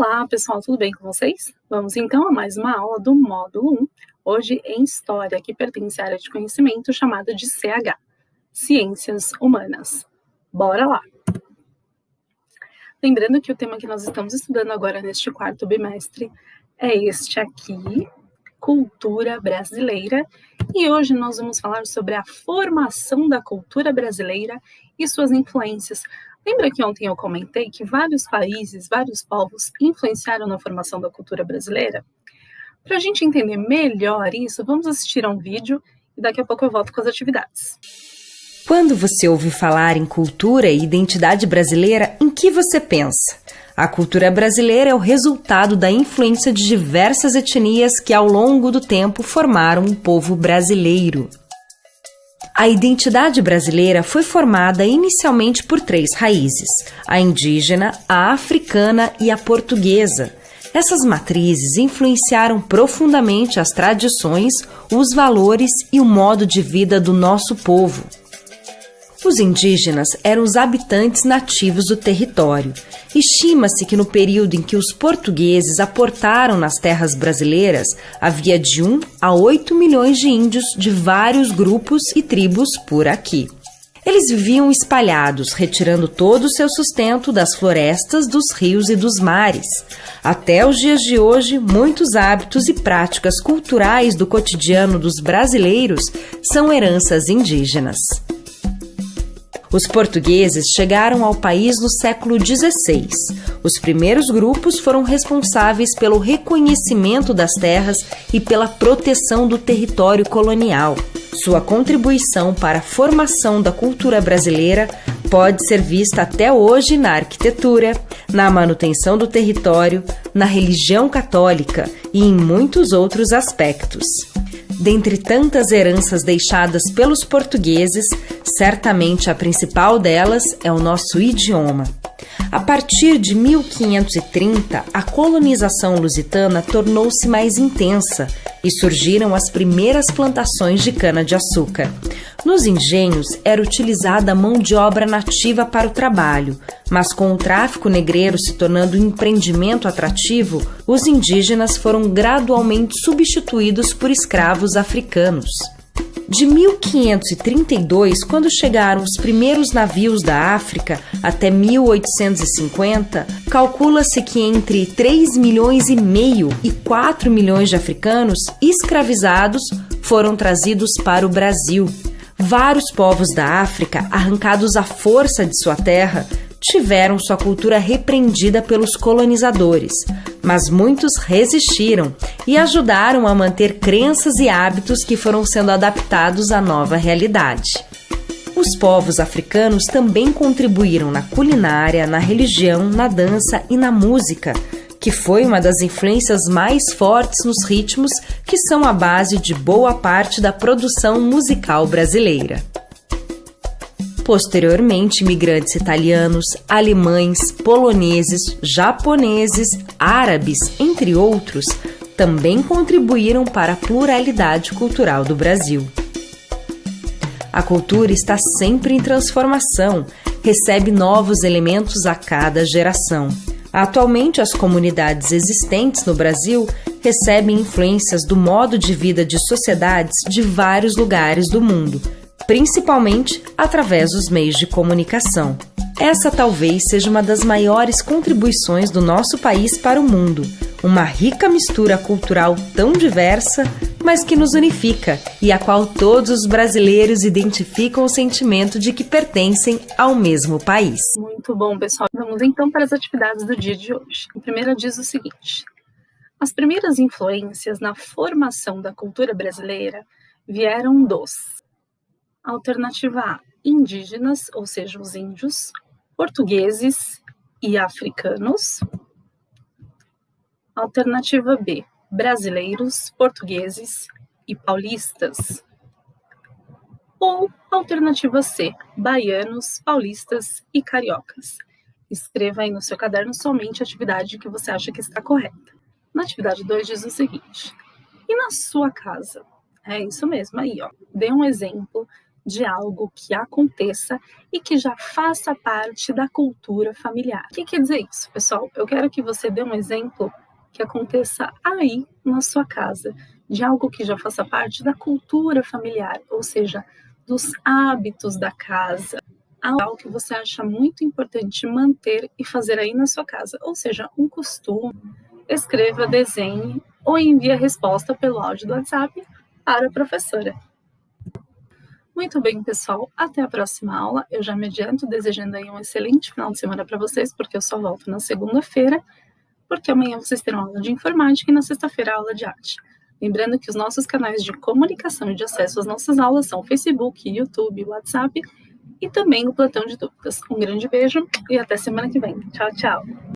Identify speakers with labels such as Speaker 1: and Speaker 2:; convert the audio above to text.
Speaker 1: Olá, pessoal, tudo bem com vocês? Vamos então a mais uma aula do módulo 1, hoje em História, que pertence à área de conhecimento chamada de CH, Ciências Humanas. Bora lá! Lembrando que o tema que nós estamos estudando agora neste quarto bimestre é este aqui, Cultura Brasileira, e hoje nós vamos falar sobre a formação da cultura brasileira e suas influências. Lembra que ontem eu comentei que vários países, vários povos influenciaram na formação da cultura brasileira? Para a gente entender melhor isso, vamos assistir a um vídeo e daqui a pouco eu volto com as atividades.
Speaker 2: Quando você ouve falar em cultura e identidade brasileira, em que você pensa? A cultura brasileira é o resultado da influência de diversas etnias que ao longo do tempo formaram o povo brasileiro. A identidade brasileira foi formada inicialmente por 3 raízes: a indígena, a africana e a portuguesa. Essas matrizes influenciaram profundamente as tradições, os valores e o modo de vida do nosso povo. Os indígenas eram os habitantes nativos do território. Estima-se que no período em que os portugueses aportaram nas terras brasileiras, havia de 1 a 8 milhões de índios de vários grupos e tribos por aqui. Eles viviam espalhados, retirando todo o seu sustento das florestas, dos rios e dos mares. Até os dias de hoje, muitos hábitos e práticas culturais do cotidiano dos brasileiros são heranças indígenas. Os portugueses chegaram ao país no século XVI. Os primeiros grupos foram responsáveis pelo reconhecimento das terras e pela proteção do território colonial. Sua contribuição para a formação da cultura brasileira pode ser vista até hoje na arquitetura, na manutenção do território, na religião católica e em muitos outros aspectos. Dentre tantas heranças deixadas pelos portugueses, certamente a principal delas é o nosso idioma. A partir de 1530, a colonização lusitana tornou-se mais intensa e surgiram as primeiras plantações de cana-de-açúcar. Nos engenhos era utilizada a mão de obra nativa para o trabalho, mas com o tráfico negreiro se tornando um empreendimento atrativo, os indígenas foram gradualmente substituídos por escravos africanos. De 1532, quando chegaram os primeiros navios da África, até 1850, calcula-se que entre 3,5 milhões e 4 milhões de africanos escravizados foram trazidos para o Brasil. Vários povos da África, arrancados à força de sua terra, tiveram sua cultura repreendida pelos colonizadores, mas muitos resistiram e ajudaram a manter crenças e hábitos que foram sendo adaptados à nova realidade. Os povos africanos também contribuíram na culinária, na religião, na dança e na música, que foi uma das influências mais fortes nos ritmos que são a base de boa parte da produção musical brasileira. Posteriormente, imigrantes italianos, alemães, poloneses, japoneses, árabes, entre outros, também contribuíram para a pluralidade cultural do Brasil. A cultura está sempre em transformação, recebe novos elementos a cada geração. Atualmente, as comunidades existentes no Brasil recebem influências do modo de vida de sociedades de vários lugares do mundo, principalmente através dos meios de comunicação. Essa talvez seja uma das maiores contribuições do nosso país para o mundo, uma rica mistura cultural tão diversa, mas que nos unifica e a qual todos os brasileiros identificam o sentimento de que pertencem ao mesmo país.
Speaker 1: Muito bom, pessoal. Vamos então para as atividades do dia de hoje. A primeira diz o seguinte: as primeiras influências na formação da cultura brasileira vieram dos: alternativa A, indígenas, ou seja, os índios, portugueses e africanos. Alternativa B, brasileiros, portugueses e paulistas. Ou alternativa C, baianos, paulistas e cariocas. Escreva aí no seu caderno somente a atividade que você acha que está correta. Na atividade 2 diz o seguinte: e na sua casa? É isso mesmo, aí ó. Dê um exemplo de algo que aconteça e que já faça parte da cultura familiar. O que quer dizer isso, pessoal? Eu quero que você dê um exemplo que aconteça aí na sua casa, de algo que já faça parte da cultura familiar, ou seja, dos hábitos da casa, algo que você acha muito importante manter e fazer aí na sua casa, ou seja, um costume. Escreva, desenhe ou envie a resposta pelo áudio do WhatsApp para a professora. Muito bem, pessoal, até a próxima aula. Eu já me adianto desejando aí um excelente final de semana para vocês, porque eu só volto na segunda-feira, porque amanhã vocês terão aula de informática e na sexta-feira aula de arte. Lembrando que os nossos canais de comunicação e de acesso às nossas aulas são Facebook, YouTube, WhatsApp e também o Plantão de Dúvidas. Um grande beijo e até semana que vem. Tchau, tchau!